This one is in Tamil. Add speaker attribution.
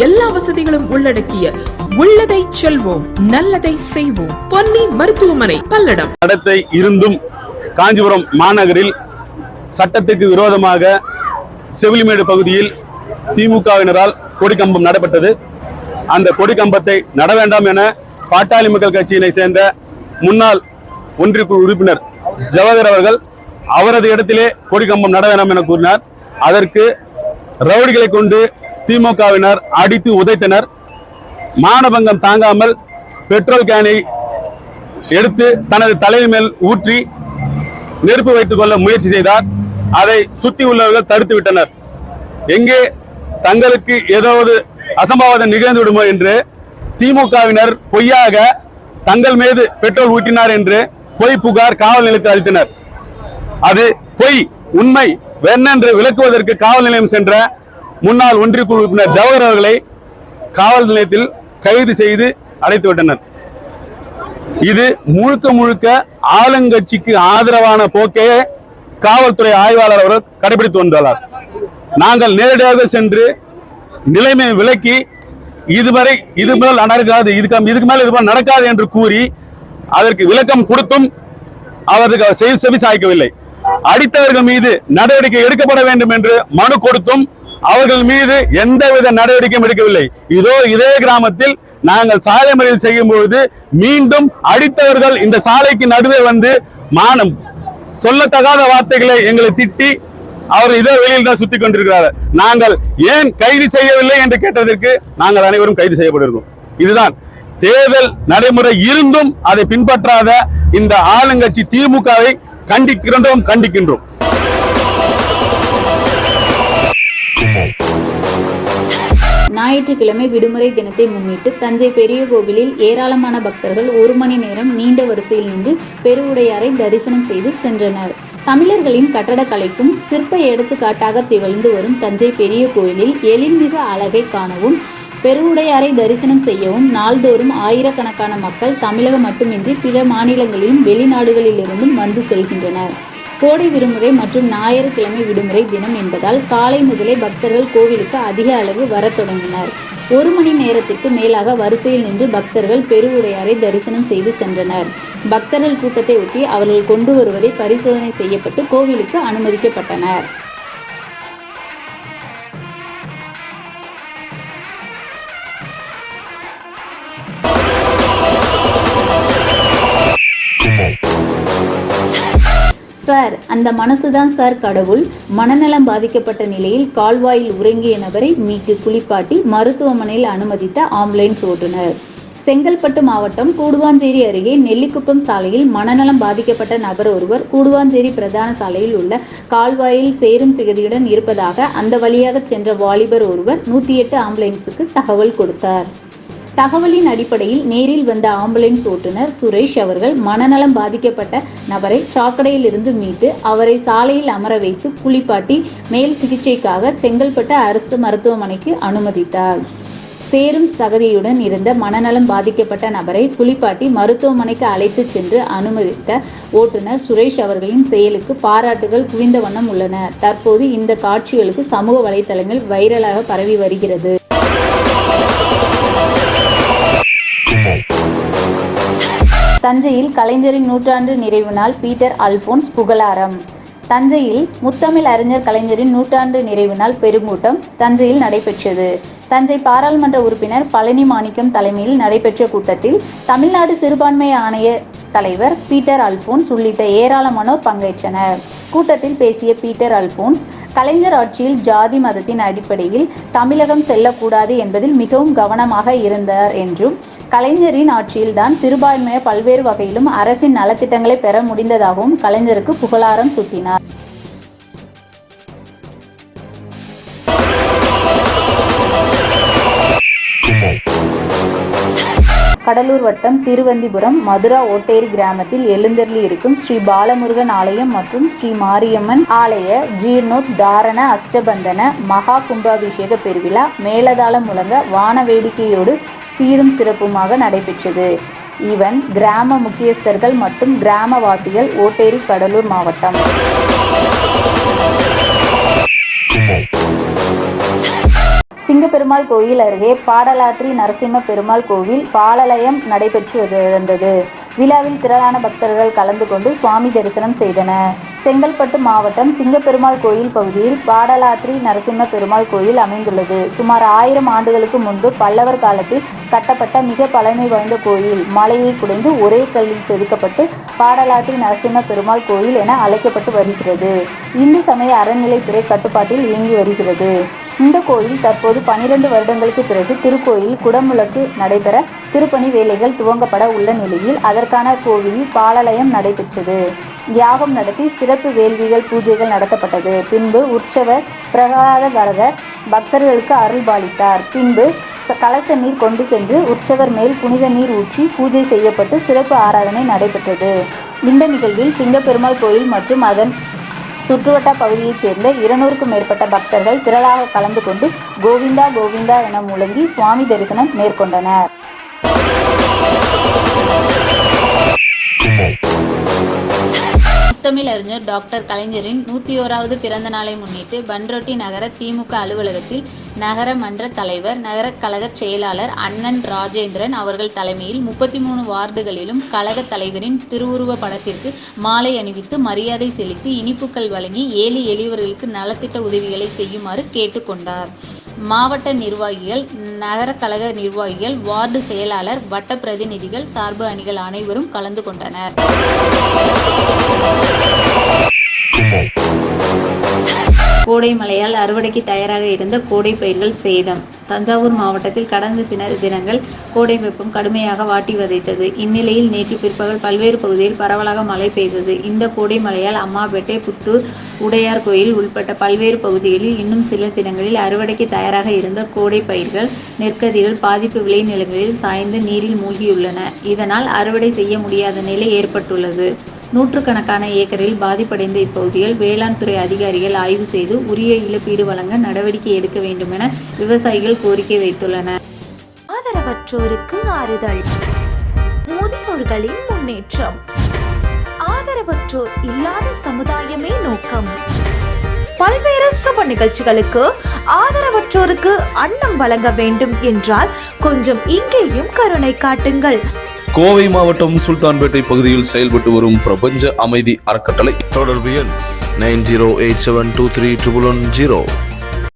Speaker 1: எல்லா வசதிகளும் உள்ளடக்கிய உள்ளதை செல்வோம் நல்லதை செய்வோம் பொன்னி மருத்துவமனை பல்லடம்.
Speaker 2: நடத்தை இருந்தும் காஞ்சிபுரம் மாநகரில் சட்டத்துக்கு விரோதமாக செவிலிமேடு பகுதியில் திமுகவினரால் கொடிக்கம்பம் நடப்பட்டது. அந்த கொடிக்கம்பத்தை நட வேண்டாம் என பாட்டாளி மக்கள் கட்சியினை சேர்ந்த முன்னாள் ஒன்றியக்குழு உறுப்பினர் ஜவஹர் அவர்கள் அவரது இடத்திலே கொடிக்கம்பம் நட வேண்டாம் என கூறினார். அதற்கு ரவுடிகளை கொண்டு திமுகவினர் அடித்து உதைத்தனர். மானபங்கம் தாங்காமல் பெட்ரோல் கேனை எடுத்து தனது தலையின் மேல் ஊற்றி நெருப்பு வைத்துக் கொள்ள முயற்சி செய்தார். அதை சுற்றி உள்ளவர்கள் தடுத்து விட்டனர். எங்கே தங்களுக்கு ஏதாவது அசம்பாவிதம் நிகழ்ந்து விடுமோ என்று திமுகவினர் பொய்யாக தங்கள் மீது பெட்ரோல் ஊற்றினார் என்று பொய் புகார் காவல் நிலையத்தில் அளித்தனர். அது பொய். உண்மை வெண்ணென்று விளக்குவதற்கு காவல் நிலையம் சென்ற முன்னாள் ஒன்றியக்குழு உறுப்பினர் ஜவஹர் அவர்களை காவல் நிலையத்தில் கைது செய்து அடைத்து விட்டனர். இது முழுக்க முழுக்க ஆளுங்கட்சிக்கு ஆதரவான போக்கே காவல்துறை ஆய்வாளர் அவர்கள் கடைபிடித்து வந்துள்ளார். நாங்கள் நேரடியாக சென்று நிலைமையை விளக்கி இதுவரை இது மேல் நடக்காது, இதுக்கு மேல் இது நடக்காது என்று கூறி அதற்கு விளக்கம் கொடுத்தும் அவருக்கு செவி சாய்க்கவில்லை. அடித்தவர்கள் மீது நடவடிக்கை எடுக்கப்பட வேண்டும் என்று மனு கொடுத்தும் அவர்கள் மீது எந்தவித நடவடிக்கையும் எடுக்கவில்லை. இதே கிராமத்தில் நாங்கள் சாலை மறியல் செய்யும் பொழுது மீண்டும் அடித்தவர்கள் இந்த சாலைக்கு நடுவே வந்து மானம் சொல்லத்தகாத வார்த்தைகளை எங்களை திட்டி அவர் இதே வெளியில் தான் சுத்தி கொண்டிருக்கிறார். நாங்கள் ஏன் கைது செய்யவில்லை என்று கேட்டதற்கு நாங்கள் அனைவரும் கைது செய்யப்பட்டிருக்கோம். இதுதான் தேர்தல் நடைமுறை இருந்தும் அதை பின்பற்றாத இந்த ஆளுங்கட்சி திமுகவை கண்டிக்கின்றோம்.
Speaker 3: ஞாயிற்றுக்கிழமை விடுமுறை தினத்தை முன்னிட்டு தஞ்சை பெரிய கோவிலில் ஏராளமான பக்தர்கள் 1 மணி நேரம் நீண்ட வரிசையில் நின்று பெருவுடையாரை தரிசனம் செய்து சென்றனர். தமிழர்களின் கட்டடக்கலைக்கும் சிற்ப எடுத்துக்காட்டாக திகழ்ந்து வரும் தஞ்சை பெரிய கோயிலில் எழில்மிகு அழகை காணவும் பெருவுடையாரை தரிசனம் செய்யவும் நாள்தோறும் ஆயிரக்கணக்கான மக்கள் தமிழகம் மட்டுமின்றி பிற மாநிலங்களிலும் வெளிநாடுகளிலிருந்தும் வந்து செல்கின்றனர். கோடை விடுமுறை மற்றும் ஞாயிற்றுக்கிழமை விடுமுறை தினம் என்பதால் காலை முதலே பக்தர்கள் கோவிலுக்கு அதிக அளவு வரத் தொடங்கினர். 1 மணி நேரத்திற்கு மேலாக வரிசையில் நின்று பக்தர்கள் பெருவுடையாரை தரிசனம் செய்து சென்றனர். பக்தர்கள் கூட்டத்தை ஒட்டி அவர்கள் கொண்டு வருவதை பரிசோதனை செய்யப்பட்டு கோவிலுக்கு அனுமதிக்கப்பட்டனர். சார், அந்த மனசுதான் சார் கடவுள். மனநலம் பாதிக்கப்பட்ட நிலையில் கால்வாயில் உறங்கிய நபரை மீட்டு குளிப்பாட்டி மருத்துவமனையில் அனுமதித்த ஆம்புலன்ஸ் ஓட்டுநர். செங்கல்பட்டு மாவட்டம் கூடுவாஞ்சேரி அருகே நெல்லிக்குப்பம் சாலையில் மனநலம் பாதிக்கப்பட்ட நபர் ஒருவர் கூடுவாஞ்சேரி பிரதான சாலையில் உள்ள கால்வாயில் சேரும் சிகதியுடன் இருப்பதாக அந்த வழியாக சென்ற வாலிபர் ஒருவர் 108 ஆம்புலன்ஸுக்கு தகவல் கொடுத்தார். தகவலின் அடிப்படையில் நேரில் வந்த ஆம்புலன்ஸ் ஓட்டுநர் சுரேஷ் அவர்கள் மனநலம் பாதிக்கப்பட்ட நபரை சாக்கடையில் இருந்து மீட்டு அவரை சாலையில் அமர வைத்து குளிப்பாட்டி மேல் சிகிச்சைக்காக செங்கல்பட்டு அரசு மருத்துவமனைக்கு அனுமதித்தார். சேரும் சகதியுடன் இருந்த மனநலம் பாதிக்கப்பட்ட நபரை குளிப்பாட்டி மருத்துவமனைக்கு அழைத்து சென்று அனுமதித்த ஓட்டுநர் சுரேஷ் அவர்களின் செயலுக்கு பாராட்டுகள் குவிந்த வண்ணம் உள்ளன. தற்போது இந்த காட்சிகளுக்கு சமூக வலைதளங்கள் வைரலாக பரவி வருகிறது. தஞ்சையில் கலைஞரின் நூற்றாண்டு நிறைவு நாள் பீட்டர் அல்போன்ஸ் புகழாரம். தஞ்சையில் முத்தமிழ் அறிஞர் கலைஞரின் நூற்றாண்டு நிறைவு நாள் பெருங்கூட்டம் தஞ்சையில் நடைபெற்றது. தஞ்சை பாராளுமன்ற உறுப்பினர் பழனி மாணிக்கம் தலைமையில் நடைபெற்ற கூட்டத்தில் தமிழ்நாடு சிறுபான்மை ஆணைய தலைவர் பீட்டர் அல்போன்ஸ் உள்ளிட்ட ஏராளமானோர் பங்கேற்றனர். கூட்டத்தில் பேசிய பீட்டர் அல்போன்ஸ், கலைஞர் ஆட்சியில் ஜாதி மதத்தின் அடிப்படையில் தமிழகம் செல்லக்கூடாது என்பதில் மிகவும் கவனமாக இருந்தார் என்றும் கலைஞரின் ஆட்சியில்தான் சிறுபான்மையர் பல்வேறு வகையிலும் அரசின் நலத்திட்டங்களை பெற முடிந்ததாகவும் கலைஞருக்கு புகழாரம் சூட்டினார். கடலூர் வட்டம் திருவந்திபுரம் மதுரா ஓட்டேரி கிராமத்தில் எழுந்தருளி இருக்கும் ஸ்ரீ பாலமுருகன் ஆலயம் மற்றும் ஸ்ரீ மாரியம்மன் ஆலய ஜீர்ணோத்தாரண அஷ்டபந்தன மகா கும்பாபிஷேக பெருவிழா மேலதாளம் முழங்க வான வேடிக்கையோடு சீரும் சிறப்புமாக நடைபெற்றது. இவன் கிராம முக்கியஸ்தர்கள் மற்றும் கிராமவாசிகள் ஓட்டேரி கடலூர் மாவட்டம். சிங்கப்பெருமாள் கோயில் அருகே பாடலாத்ரி நரசிம்ம பெருமாள் கோவில் பாலலயம் நடைபெற்று வந்தது. விழாவில் திரளான பக்தர்கள் கலந்து கொண்டு சுவாமி தரிசனம் செய்தனர். செங்கல்பட்டு மாவட்டம் சிங்கப்பெருமாள் கோயில் பகுதியில் பாடலாத்ரி நரசிம்ம பெருமாள் கோயில் அமைந்துள்ளது. சுமார் 1000 ஆண்டுகளுக்கு முன்பு பல்லவர் காலத்தில் கட்டப்பட்ட மிக பழமை வாய்ந்த கோயில். மலையை குடைந்து ஒரே கல்லில் செதுக்கப்பட்டு பாடலாத்ரி நரசிம்ம பெருமாள் கோயில் என அழைக்கப்பட்டு வருகிறது. இந்து சமய அறநிலைத்துறை கட்டுப்பாட்டில் இயங்கி வருகிறது. இந்த கோயில் தற்போது 12 வருடங்களுக்கு பிறகு திருக்கோயில் குடமுழக்கு நடைபெற திருப்பணி வேலைகள் துவங்கப்பட உள்ள நிலையில் அதற்கான கோவிலில் பாலலயம் நடைபெற்றது. யாகம் நடத்தி சிறப்பு வேள்விகள் பூஜைகள் நடத்தப்பட்டது. பின்பு உற்சவர் பிரகலாத வரதர் பக்தர்களுக்கு அருள் பாலித்தார். பின்பு கலச நீர் கொண்டு சென்று உற்சவர் மேல் புனித நீர் ஊற்றி பூஜை செய்யப்பட்டு சிறப்பு ஆராதனை நடைபெற்றது. இந்த நிகழ்வில் சிங்கப்பெருமாள் கோயில் மற்றும் அதன் சுற்றுவட்ட பகுதியைச் சேர்ந்த 200க்கும் மேற்பட்ட பக்தர்கள் திரளாக கலந்து கொண்டு கோவிந்தா கோவிந்தா என முழங்கி சுவாமி தரிசனம் மேற்கொண்டனர். முத்தமிழ் அறிஞர் டாக்டர் கலைஞரின் 101வது பிறந்த நாளை முன்னிட்டு பண்ருட்டி நகர திமுக அலுவலகத்தில் நகர மன்ற தலைவர், நகர கழக செயலாளர் அண்ணன் ராஜேந்திரன் அவர்கள் தலைமையில் 33 வார்டுகளிலும் கழக தலைவரின் திருவுருவ படத்திற்கு மாலை அணிவித்து மரியாதை செலுத்தி இனிப்புகள் வழங்கி ஏழை எளியவர்களுக்கு நலத்திட்ட உதவிகளை செய்யுமாறு கேட்டுக்கொண்டார். மாவட்ட நிர்வாகிகள், நகர கழக நிர்வாகிகள், வார்டு செயலாளர், வட்ட பிரதிநிதிகள், சார்பு அணிகள் அனைவரும் கலந்து கொண்டனர். கோடை மழையால் அறுவடைக்கு தயாராக இருந்த கோடை பயிர்கள் சேதம். தஞ்சாவூர் மாவட்டத்தில் கடந்த சில தினங்கள் கோடை வெப்பம் கடுமையாக வாட்டி வதைத்தது. இந்நிலையில் நேற்று பிற்பகல் பல்வேறு பகுதியில் பரவலாக மழை பெய்தது. இந்த கோடை மழையால் அம்மாபேட்டை, புத்தூர், உடையார் கோயில் உள்பட்ட பல்வேறு பகுதிகளில் இன்னும் சில தினங்களில் அறுவடைக்கு தயாராக இருந்த கோடை பயிர்கள், நெற்கதிர்கள் பாதிப்பு விளைநிலங்களில் சாய்ந்து நீரில் மூழ்கியுள்ளன. இதனால் அறுவடை செய்ய முடியாத நிலை ஏற்பட்டுள்ளது. நூற்றுக்கணக்கான ஏக்கரில் பாதிப்படைந்த இப்பகுதியில் வேளாண் துறை அதிகாரிகள் ஆய்வு செய்து உரிய இழப்பீடு வழங்க நடவடிக்கை எடுக்க வேண்டும் என விவசாயிகள் கோரிக்கை வைத்துள்ளனர்.
Speaker 4: ஆதரவற்றோருக்கு ஆறுதல், முதியோர்களின் முன்னேற்றம், ஆதரவற்றோர் இல்லாத சமுதாயமே நோக்கம். பல்வேறு சுப நிகழ்ச்சிகளுக்கு ஆதரவற்றோருக்கு அன்னம் வழங்க வேண்டும் என்றால் கொஞ்சம் இங்கேயும் கருணை காட்டுங்கள்.
Speaker 5: கோவை மாவட்டம் சுல்தான்பேட்டை பகுதியில் செயல்பட்டு வரும் பிரபஞ்ச அமைதி அறக்கட்டளை.
Speaker 6: தொடர்பு எண் 9087231110.